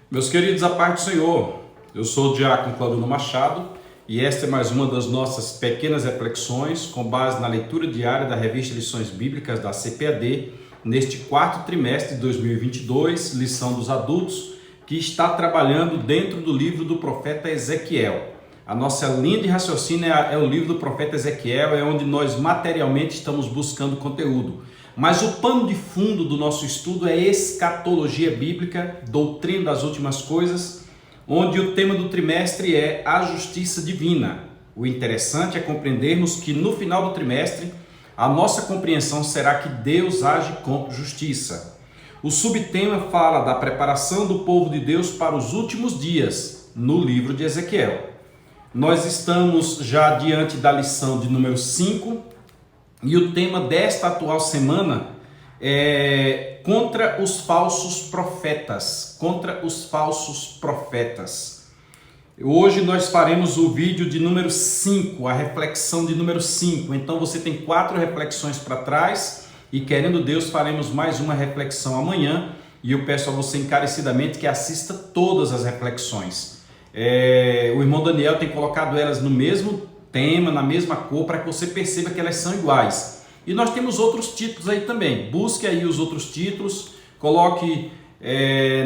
Meus queridos, a paz do Senhor, eu sou o diácono Claudino Machado e esta é mais uma das nossas pequenas reflexões com base na leitura diária da revista Lições Bíblicas da CPAD neste quarto trimestre de 2022, lição dos adultos, que está trabalhando dentro do livro do profeta Ezequiel. A nossa linha de raciocínio é o livro do profeta Ezequiel, é onde nós materialmente estamos buscando conteúdo. Mas o pano de fundo do nosso estudo é escatologia bíblica, doutrina das últimas coisas, onde o tema do trimestre é a justiça divina. O interessante é compreendermos que no final do trimestre, a nossa compreensão será que Deus age com justiça. O subtema fala da preparação do povo de Deus para os últimos dias, no livro de Ezequiel. Nós estamos já diante da lição de número 5, e o tema desta atual semana é contra os falsos profetas. Contra os falsos profetas. Hoje nós faremos o vídeo de número 5, a reflexão de número 5. Então você tem 4 reflexões para trás e, querendo Deus, faremos mais uma reflexão amanhã. E eu peço a você encarecidamente que assista todas as reflexões. O irmão Daniel tem colocado elas no mesmo tema, na mesma cor, para que você perceba que elas são iguais. E nós temos outros títulos aí também. Busque aí os outros títulos, coloque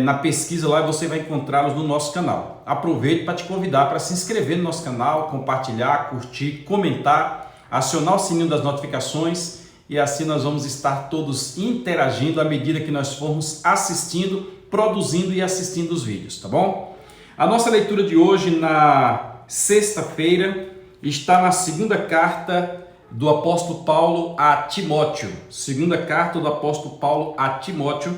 na pesquisa lá e você vai encontrá-los no nosso canal. Aproveito para te convidar para se inscrever no nosso canal, compartilhar, curtir, comentar, acionar o sininho das notificações e assim nós vamos estar todos interagindo à medida que nós formos assistindo, produzindo e assistindo os vídeos, tá bom? A nossa leitura de hoje, na sexta-feira, está na segunda carta do apóstolo Paulo a Timóteo. Segunda carta do apóstolo Paulo a Timóteo,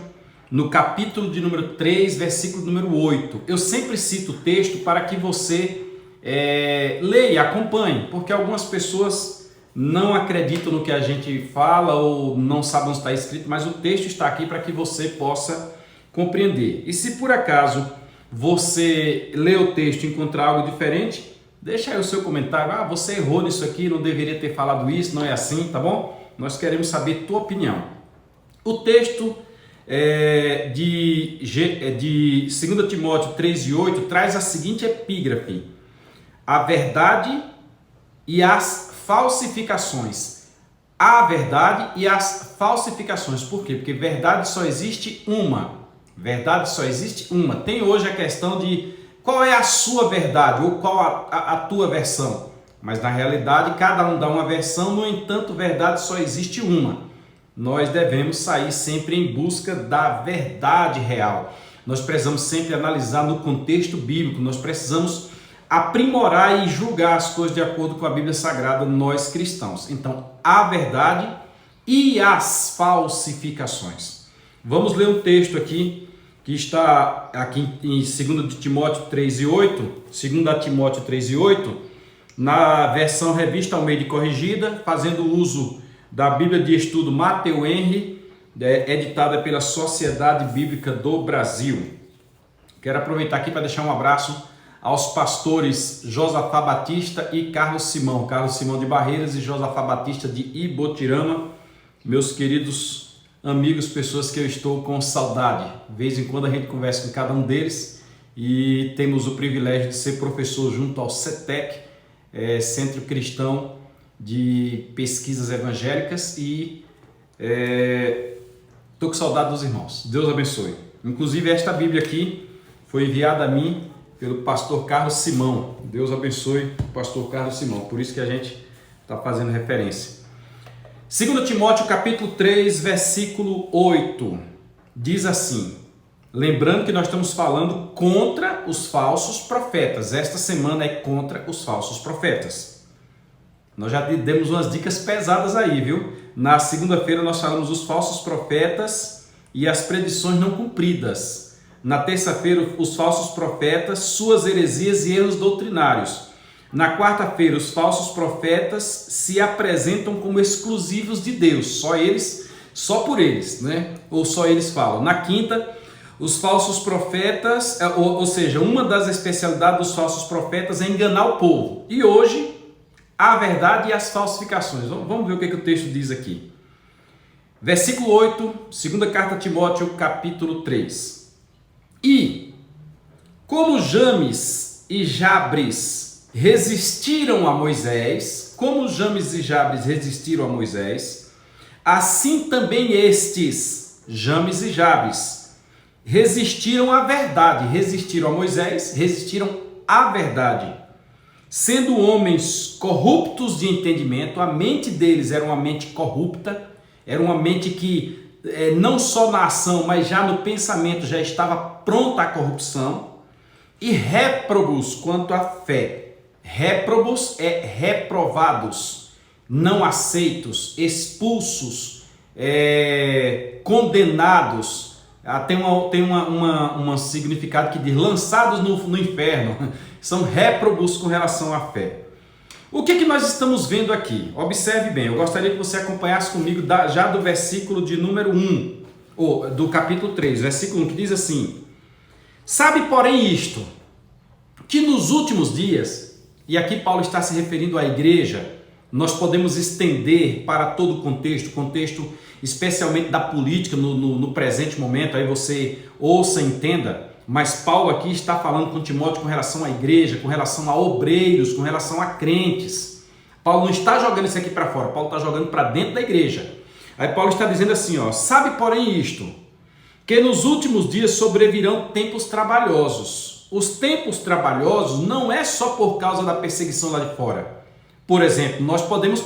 no capítulo de número 3, versículo número 8. Eu sempre cito o texto para que você leia, acompanhe, porque algumas pessoas não acreditam no que a gente fala ou não sabem onde está escrito, mas o texto está aqui para que você possa compreender. E se por acaso você lê o texto e encontrar algo diferente, deixa aí o seu comentário. Você errou nisso aqui, não deveria ter falado isso, não é assim, tá bom? Nós queremos saber tua opinião. O texto de 2 Timóteo 3:8 traz a seguinte epígrafe: a verdade e as falsificações. A verdade e as falsificações. Por quê? Porque verdade só existe uma. Verdade só existe uma. Tem hoje a questão de qual é a sua verdade ou qual a tua versão? Mas na realidade cada um dá uma versão, no entanto, verdade só existe uma. Nós devemos sair sempre em busca da verdade real. Nós precisamos sempre analisar no contexto bíblico, nós precisamos aprimorar e julgar as coisas de acordo com a Bíblia Sagrada, nós cristãos. Então, a verdade e as falsificações. Vamos ler um texto aqui que está aqui em 2 Timóteo 3:8, 2 Timóteo 3:8, na versão Revista Almeida Corrigida, fazendo uso da Bíblia de Estudo Mateu Henry, editada pela Sociedade Bíblica do Brasil. Quero aproveitar aqui para deixar um abraço aos pastores Josafá Batista e Carlos Simão de Barreiras e Josafá Batista de Ibotirama, meus queridos amigos, pessoas que eu estou com saudade. De vez em quando a gente conversa com cada um deles e temos o privilégio de ser professor junto ao CETEC, Centro Cristão de Pesquisas Evangélicas, e estou com saudade dos irmãos. Deus abençoe. Inclusive esta Bíblia aqui foi enviada a mim pelo pastor Carlos Simão. Deus abençoe o pastor Carlos Simão, por isso que a gente está fazendo referência. 2 Timóteo capítulo 3, versículo 8, diz assim, lembrando que nós estamos falando contra os falsos profetas, esta semana é contra os falsos profetas. Nós já demos umas dicas pesadas aí, viu? Na segunda-feira nós falamos dos falsos profetas e as predições não cumpridas. Na terça-feira, os falsos profetas, suas heresias e erros doutrinários. Na quarta-feira, os falsos profetas se apresentam como exclusivos de Deus, só eles, só por eles, né? Ou só eles falam. Na quinta, os falsos profetas, ou seja, uma das especialidades dos falsos profetas é enganar o povo. E hoje, a verdade e as falsificações. Vamos ver o que o texto diz aqui. Versículo 8, segunda carta a Timóteo, capítulo 3. E Como James e Jabres resistiram a Moisés, assim também estes, James e Jabes, resistiram à verdade, resistiram a Moisés, resistiram à verdade. Sendo homens corruptos de entendimento, a mente deles era uma mente corrupta, era uma mente que não só na ação, mas já no pensamento já estava pronta à corrupção, e réprobos quanto à fé. Réprobos é reprovados, não aceitos, expulsos, condenados. Tem um significado que diz lançados no inferno. São réprobos com relação à fé. O que nós estamos vendo aqui? Observe bem, eu gostaria que você acompanhasse comigo já do versículo de número 1, ou do capítulo 3, versículo 1, que diz assim: sabe, porém, isto, que nos últimos dias, e aqui Paulo está se referindo à igreja, nós podemos estender para todo o contexto especialmente da política no presente momento, aí você ouça e entenda, mas Paulo aqui está falando com Timóteo com relação à igreja, com relação a obreiros, com relação a crentes. Paulo não está jogando isso aqui para fora, Paulo está jogando para dentro da igreja. Aí Paulo está dizendo assim, sabe, porém, isto, que nos últimos dias sobrevirão tempos trabalhosos. Os tempos trabalhosos não é só por causa da perseguição lá de fora. Por exemplo, nós podemos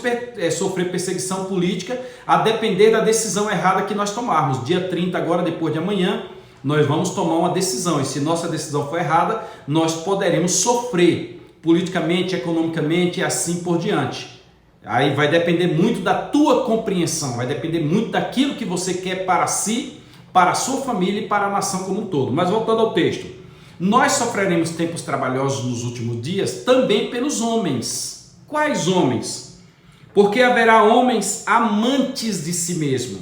sofrer perseguição política a depender da decisão errada que nós tomarmos. Dia 30 agora, depois de amanhã, nós vamos tomar uma decisão. E se nossa decisão for errada, nós poderemos sofrer politicamente, economicamente e assim por diante. Aí vai depender muito da tua compreensão, vai depender muito daquilo que você quer para si, para a sua família e para a nação como um todo. Mas voltando ao texto, nós sofreremos tempos trabalhosos nos últimos dias também pelos homens. Quais homens? Porque haverá homens amantes de si mesmo.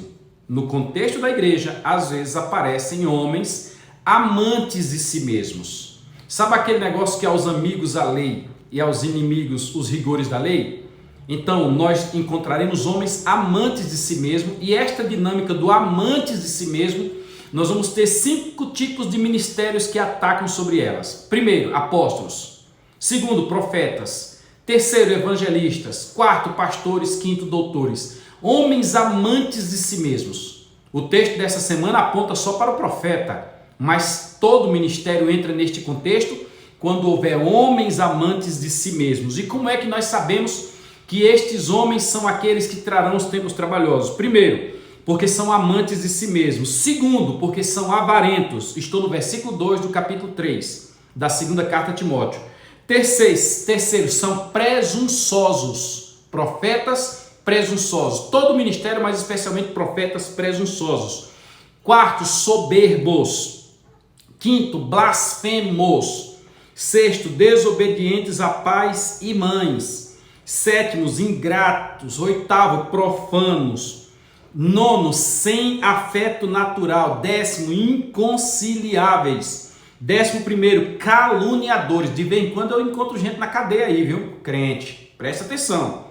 No contexto da igreja, às vezes aparecem homens amantes de si mesmos. Sabe aquele negócio que aos amigos a lei e aos inimigos os rigores da lei? Então, nós encontraremos homens amantes de si mesmo, e esta dinâmica do amantes de si mesmo, nós vamos ter 5 tipos de ministérios que atacam sobre elas. Primeiro, apóstolos. Segundo, profetas. Terceiro, evangelistas. Quarto, pastores. Quinto, doutores. Homens amantes de si mesmos. O texto dessa semana aponta só para o profeta, mas todo ministério entra neste contexto quando houver homens amantes de si mesmos. E como é que nós sabemos que estes homens são aqueles que trarão os tempos trabalhosos? Primeiro, porque são amantes de si mesmos. Segundo, porque são avarentos. Estou no versículo 2 do capítulo 3 da segunda carta a Timóteo. Terceiro, são presunçosos. Profetas presunçosos. Todo o ministério, mas especialmente profetas presunçosos. Quarto, soberbos. Quinto, blasfemos. Sexto, desobedientes a pais e mães. Sétimos, ingratos. Oitavo, profanos. Nono, sem afeto natural. Décimo, inconciliáveis. 11º, caluniadores. De vez em quando eu encontro gente na cadeia aí, viu? Crente, presta atenção.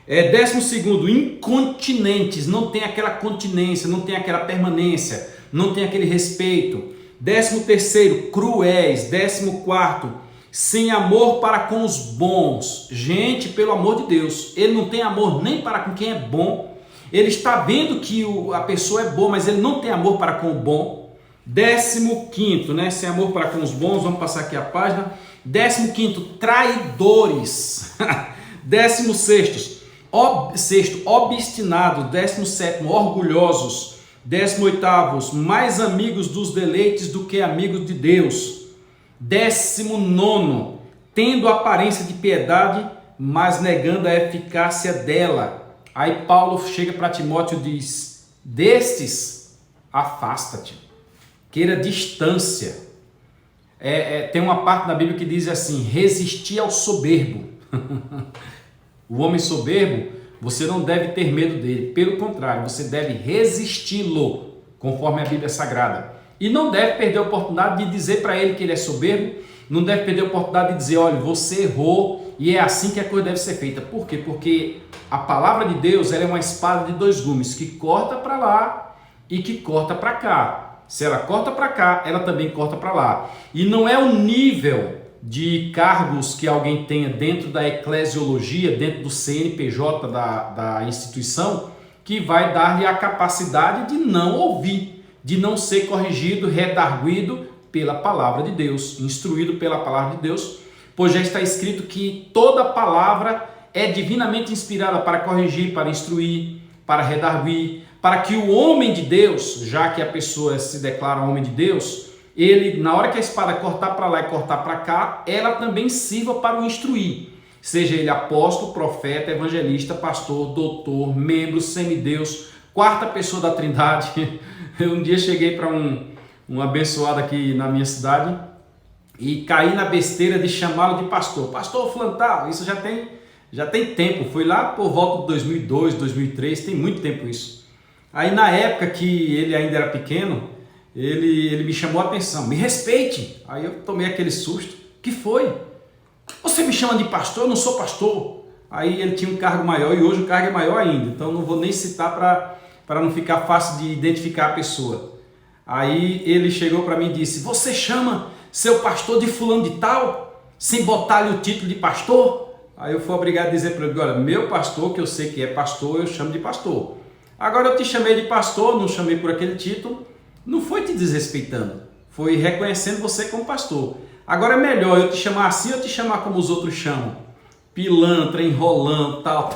12º, incontinentes. Não tem aquela continência, não tem aquela permanência, não tem aquele respeito. 13º, cruéis. 14º, sem amor para com os bons. Gente, pelo amor de Deus, ele não tem amor nem para com quem é bom. Ele está vendo que a pessoa é boa, mas ele não tem amor para com o bom. 15º, sem amor para com os bons. Vamos passar aqui a página. 15º, traidores. 16º, obstinados. 17º, orgulhosos. 18º, mais amigos dos deleites do que amigos de Deus. 19º, tendo aparência de piedade, mas negando a eficácia dela. Aí Paulo chega para Timóteo e diz: destes, afasta-te. Queira distância. Tem uma parte da Bíblia que diz assim: resistir ao soberbo. O homem soberbo, você não deve ter medo dele. Pelo contrário, você deve resisti-lo, conforme a Bíblia Sagrada. E não deve perder a oportunidade de dizer para ele que ele é soberbo. Não deve perder a oportunidade de dizer: olha, você errou e é assim que a coisa deve ser feita. Por quê? Porque a palavra de Deus, ela é uma espada de 2 gumes, que corta para lá e que corta para cá. Se ela corta para cá, ela também corta para lá. E não é o nível de cargos que alguém tenha dentro da eclesiologia, dentro do CNPJ da instituição, que vai dar-lhe a capacidade de não ouvir, de não ser corrigido, redarguido pela palavra de Deus, instruído pela palavra de Deus, pois já está escrito que toda palavra é divinamente inspirada para corrigir, para instruir, para redarguir, para que o homem de Deus, já que a pessoa se declara homem de Deus, ele, na hora que a espada cortar para lá e cortar para cá, ela também sirva para o instruir. Seja ele apóstolo, profeta, evangelista, pastor, doutor, membro, semideus, quarta pessoa da Trindade. Eu um dia cheguei para um abençoado aqui na minha cidade e caí na besteira de chamá-lo de pastor. Pastor fulano tal, isso já tem tempo, foi lá por volta de 2002, 2003, tem muito tempo isso. Aí na época que ele ainda era pequeno, ele me chamou a atenção, me respeite. Aí eu tomei aquele susto, que foi? Você me chama de pastor? Eu não sou pastor. Aí ele tinha um cargo maior e hoje o cargo é maior ainda, então não vou nem citar para não ficar fácil de identificar a pessoa. Aí ele chegou para mim e disse, você chama seu pastor de fulano de tal, sem botar-lhe o título de pastor? Aí eu fui obrigado a dizer para ele, olha, meu pastor, que eu sei que é pastor, eu chamo de pastor. Agora eu te chamei de pastor, não chamei por aquele título, não foi te desrespeitando, foi reconhecendo você como pastor. Agora é melhor eu te chamar assim ou te chamar como os outros chamam? Pilantra, enrolando, tal.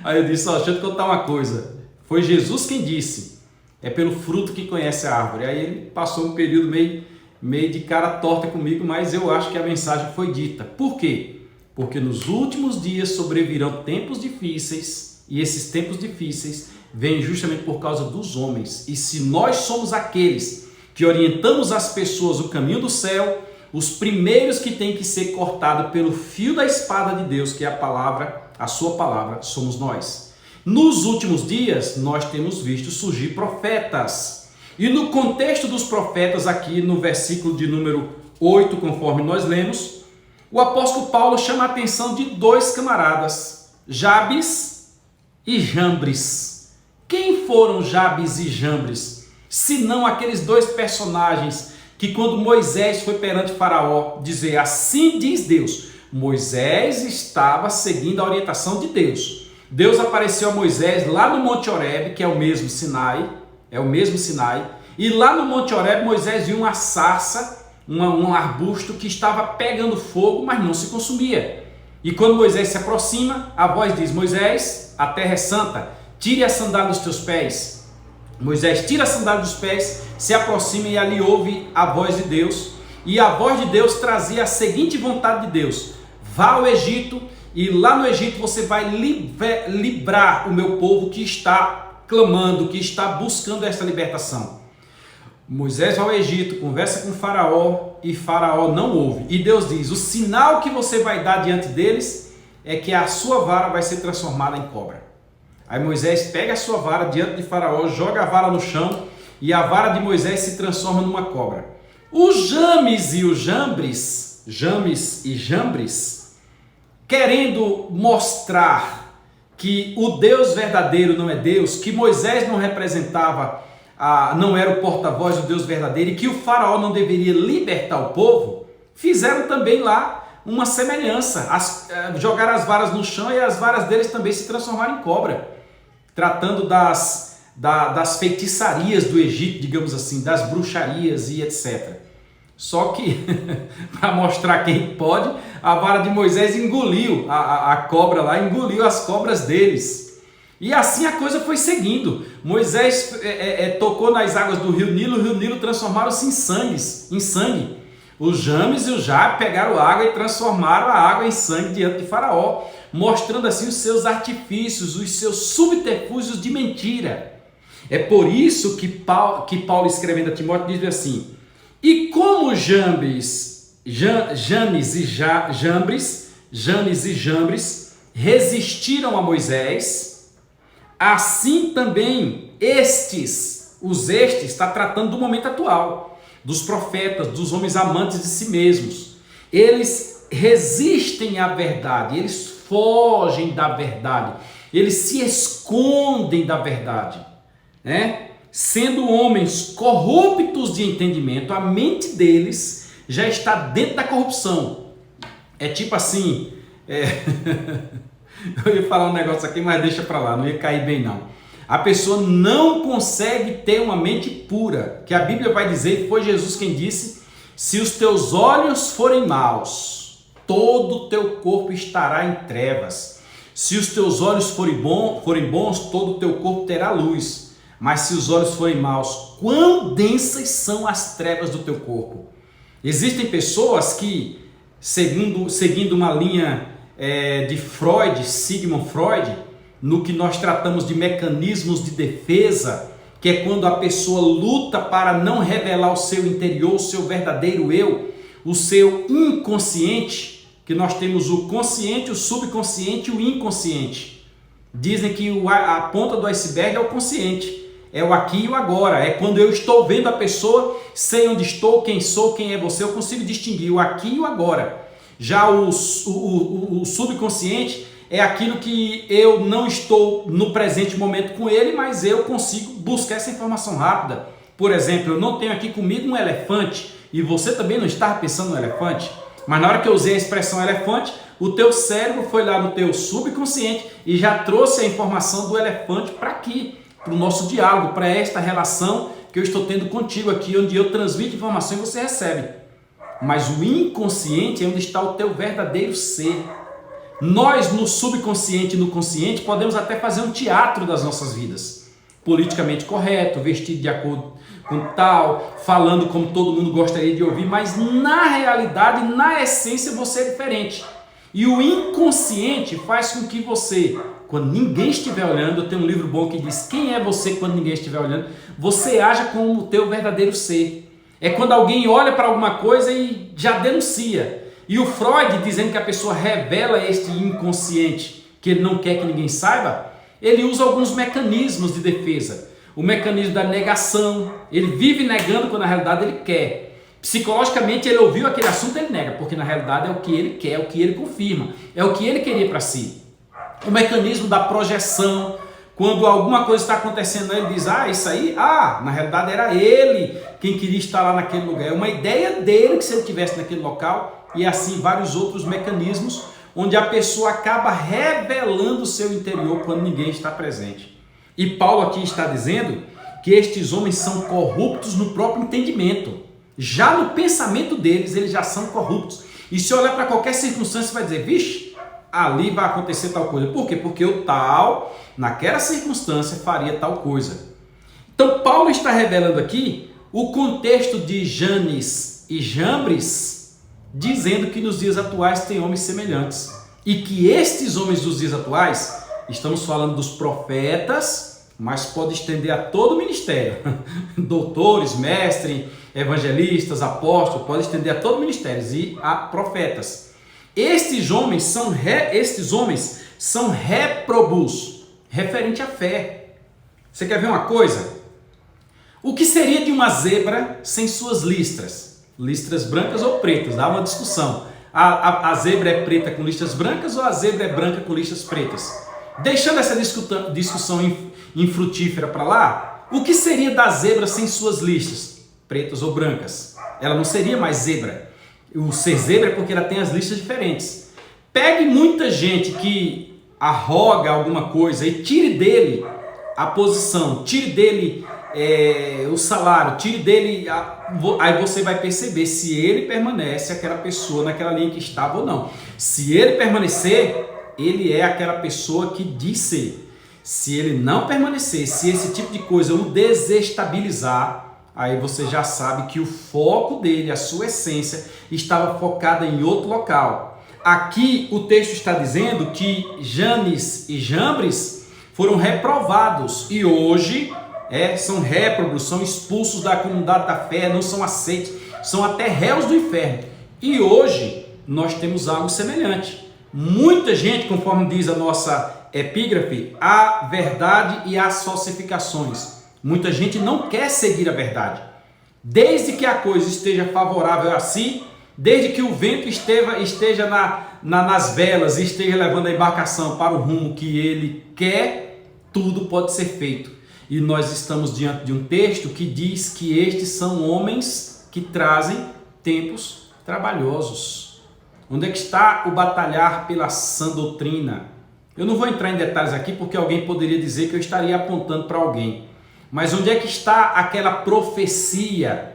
Aí eu disse, ó, deixa eu te contar uma coisa. Foi Jesus quem disse, é pelo fruto que conhece a árvore. Aí ele passou um período meio de cara torta comigo, mas eu acho que a mensagem foi dita. Por quê? Porque nos últimos dias sobrevirão tempos difíceis, e esses tempos difíceis vêm justamente por causa dos homens. E se nós somos aqueles que orientamos as pessoas o caminho do céu, os primeiros que têm que ser cortados pelo fio da espada de Deus, que é a palavra, a sua palavra, somos nós. Nos últimos dias, nós temos visto surgir profetas. E no contexto dos profetas, aqui no versículo de número 8, conforme nós lemos, o apóstolo Paulo chama a atenção de dois camaradas, Jabes e Jambres. Quem foram Jabes e Jambres? Senão aqueles dois personagens que quando Moisés foi perante Faraó dizer, assim diz Deus, Moisés estava seguindo a orientação de Deus. Deus apareceu a Moisés lá no Monte Horebe, que é o mesmo Sinai, e lá no Monte Horebe Moisés viu uma sarça, um arbusto que estava pegando fogo, mas não se consumia. E quando Moisés se aproxima, a voz diz, Moisés, a terra é santa, tire a sandália dos teus pés. Moisés tira a sandália dos pés, se aproxima e ali ouve a voz de Deus. E a voz de Deus trazia a seguinte vontade de Deus, vá ao Egito e lá no Egito você vai livrar o meu povo que está clamando, que está buscando essa libertação. Moisés vai ao Egito, conversa com Faraó e Faraó não ouve. E Deus diz, o sinal que você vai dar diante deles é que a sua vara vai ser transformada em cobra. Aí Moisés pega a sua vara diante de Faraó, joga a vara no chão e a vara de Moisés se transforma numa cobra. Os James e os Jambres, querendo mostrar que o Deus verdadeiro não é Deus, que Moisés não representava, não era o porta-voz do Deus verdadeiro e que o Faraó não deveria libertar o povo, fizeram também lá uma semelhança, jogaram as varas no chão e as varas deles também se transformaram em cobra, tratando das feitiçarias do Egito, digamos assim, das bruxarias e etc. Só que, para mostrar quem pode, a vara de Moisés engoliu a cobra lá, engoliu as cobras deles. E assim a coisa foi seguindo. Moisés tocou nas águas do rio Nilo transformaram-se em sangue. Os James e os Jabes pegaram água e transformaram a água em sangue diante de Faraó, mostrando assim os seus artifícios, os seus subterfúgios de mentira. É por isso que Paulo escrevendo a Timóteo diz assim, e como Janes e Jambres resistiram a Moisés, assim também estes está tratando do momento atual, dos profetas, dos homens amantes de si mesmos. Eles resistem à verdade, eles fogem da verdade, eles se escondem da verdade, né? sendo homens corruptos de entendimento, a mente deles já está dentro da corrupção. É tipo assim, eu ia falar um negócio aqui, mas deixa pra lá, não ia cair bem não. A pessoa não consegue ter uma mente pura, que a Bíblia vai dizer, e foi Jesus quem disse, se os teus olhos forem maus, todo o teu corpo estará em trevas. Se os teus olhos forem bons, todo o teu corpo terá luz. Mas se os olhos forem maus, quão densas são as trevas do teu corpo? Existem pessoas que, seguindo uma linha de Freud, Sigmund Freud, no que nós tratamos de mecanismos de defesa, que é quando a pessoa luta para não revelar o seu interior, o seu verdadeiro eu, o seu inconsciente, que nós temos o consciente, o subconsciente e o inconsciente. Dizem que a ponta do iceberg é o consciente, é o aqui e o agora, é quando eu estou vendo a pessoa, sei onde estou, quem sou, quem é você, eu consigo distinguir o aqui e o agora. Já o subconsciente é aquilo que eu não estou no presente momento com ele, mas eu consigo buscar essa informação rápida. Por exemplo, eu não tenho aqui comigo um elefante e você também não estava pensando no elefante, mas na hora que eu usei a expressão elefante, o teu cérebro foi lá no teu subconsciente e já trouxe a informação do elefante para aqui, para o nosso diálogo, para esta relação que eu estou tendo contigo aqui, onde eu transmito informação e você recebe. Mas o inconsciente é onde está o teu verdadeiro ser. Nós, no subconsciente e no consciente, podemos até fazer um teatro das nossas vidas. Politicamente correto, vestido de acordo com tal, falando como todo mundo gostaria de ouvir, mas na realidade, na essência, você é diferente. E o inconsciente faz com que você, quando ninguém estiver olhando, eu tenho um livro bom que diz quem é você quando ninguém estiver olhando, você haja como o teu verdadeiro ser. É quando alguém olha para alguma coisa e já denuncia. E o Freud, dizendo que a pessoa revela este inconsciente, que ele não quer que ninguém saiba, ele usa alguns mecanismos de defesa. O mecanismo da negação, ele vive negando quando na realidade ele quer. Psicologicamente ele ouviu aquele assunto, ele nega, porque na realidade é o que ele quer, é o que ele confirma, é o que ele queria para si. O mecanismo da projeção, quando alguma coisa está acontecendo, ele diz, isso aí, na realidade era ele quem queria estar lá naquele lugar. É uma ideia dele que se ele estivesse naquele local, e assim vários outros mecanismos, onde a pessoa acaba revelando o seu interior quando ninguém está presente. E Paulo aqui está dizendo que estes homens são corruptos no próprio entendimento. Já no pensamento deles, eles já são corruptos. E se olhar para qualquer circunstância, você vai dizer, vixe, ali vai acontecer tal coisa. Por quê? Porque o tal, naquela circunstância, faria tal coisa. Então, Paulo está revelando aqui o contexto de Janes e Jambres, dizendo que nos dias atuais tem homens semelhantes. E que estes homens dos dias atuais, estamos falando dos profetas, mas pode estender a todo o ministério. Doutores, mestres, evangelistas, apóstolos, pode estender a todo o ministério e a profetas. Estes homens são réprobos, referente à fé. Você quer ver uma coisa? O que seria de uma zebra sem suas listras? Listras brancas ou pretas? Dá uma discussão. A zebra é preta com listras brancas ou a zebra é branca com listras pretas? Deixando essa discussão infrutífera para lá, o que seria da zebra sem suas listras? Pretas ou brancas? Ela não seria mais zebra. O ser zebra é porque ela tem as listas diferentes. Pegue muita gente que arroga alguma coisa e tire dele a posição, tire dele o salário, tire dele, aí você vai perceber se ele permanece aquela pessoa naquela linha que estava ou não. Se ele permanecer, ele é aquela pessoa que diz ser. Se ele não permanecer, se esse tipo de coisa o desestabilizar, aí você já sabe que o foco dele, a sua essência, estava focada em outro local. Aqui o texto está dizendo que Janes e Jambres foram reprovados e hoje são réprobos, são expulsos da comunidade da fé, não são aceitos, são até réus do inferno. E hoje nós temos algo semelhante. Muita gente, conforme diz a nossa epígrafe, a verdade e as falsificações. Muita gente não quer seguir a verdade. Desde que a coisa esteja favorável a si, desde que o vento esteja nas velas e esteja levando a embarcação para o rumo que ele quer, tudo pode ser feito. E nós estamos diante de um texto que diz que estes são homens que trazem tempos trabalhosos. Onde é que está o batalhar pela sã doutrina? Eu não vou entrar em detalhes aqui porque alguém poderia dizer que eu estaria apontando para alguém. Mas onde é que está aquela profecia,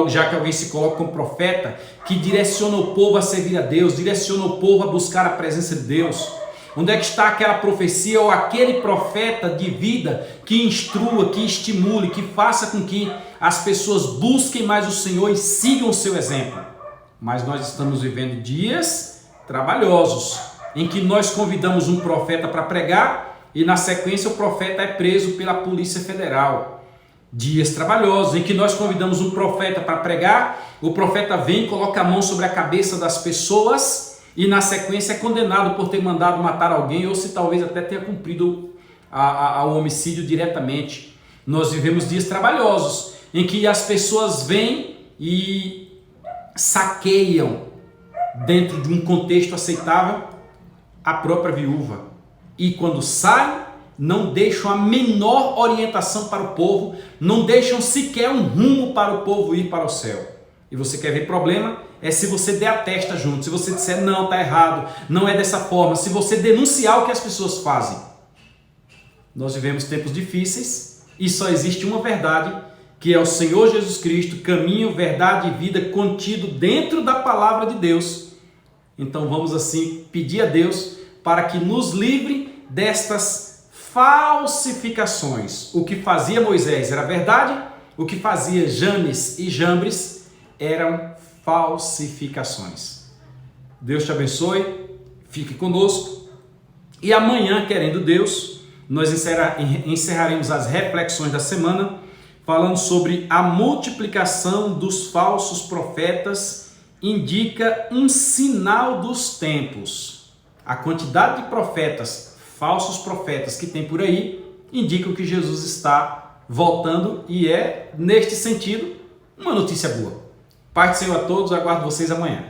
já que alguém se coloca como profeta, que direciona o povo a servir a Deus, direciona o povo a buscar a presença de Deus? Onde é que está aquela profecia ou aquele profeta de vida que instrua, que estimule, que faça com que as pessoas busquem mais o Senhor e sigam o seu exemplo? Mas nós estamos vivendo dias trabalhosos, em que nós convidamos um profeta para pregar e na sequência o profeta é preso pela Polícia Federal. Dias trabalhosos, em que nós convidamos um profeta para pregar, o profeta vem e coloca a mão sobre a cabeça das pessoas e na sequência é condenado por ter mandado matar alguém ou se talvez até tenha cumprido o homicídio diretamente. Nós vivemos dias trabalhosos, em que as pessoas vêm e saqueiam, dentro de um contexto aceitável, a própria viúva. E quando saem, não deixam a menor orientação para o povo, não deixam sequer um rumo para o povo ir para o céu. E você quer ver problema? É se você der a testa junto, se você disser não, está errado, não é dessa forma, se você denunciar o que as pessoas fazem. Nós vivemos tempos difíceis e só existe uma verdade, que é o Senhor Jesus Cristo, caminho, verdade e vida contido dentro da palavra de Deus. Então vamos assim pedir a Deus para que nos livre destas falsificações. O que fazia Moisés era verdade, o que fazia Janes e Jambres eram falsificações. Deus te abençoe, fique conosco e amanhã, querendo Deus, nós encerraremos as reflexões da semana falando sobre a multiplicação dos falsos profetas indica um sinal dos tempos. A quantidade de profetas, falsos profetas que tem por aí, indicam que Jesus está voltando e é, neste sentido, uma notícia boa. Paz do Senhor a todos, aguardo vocês amanhã.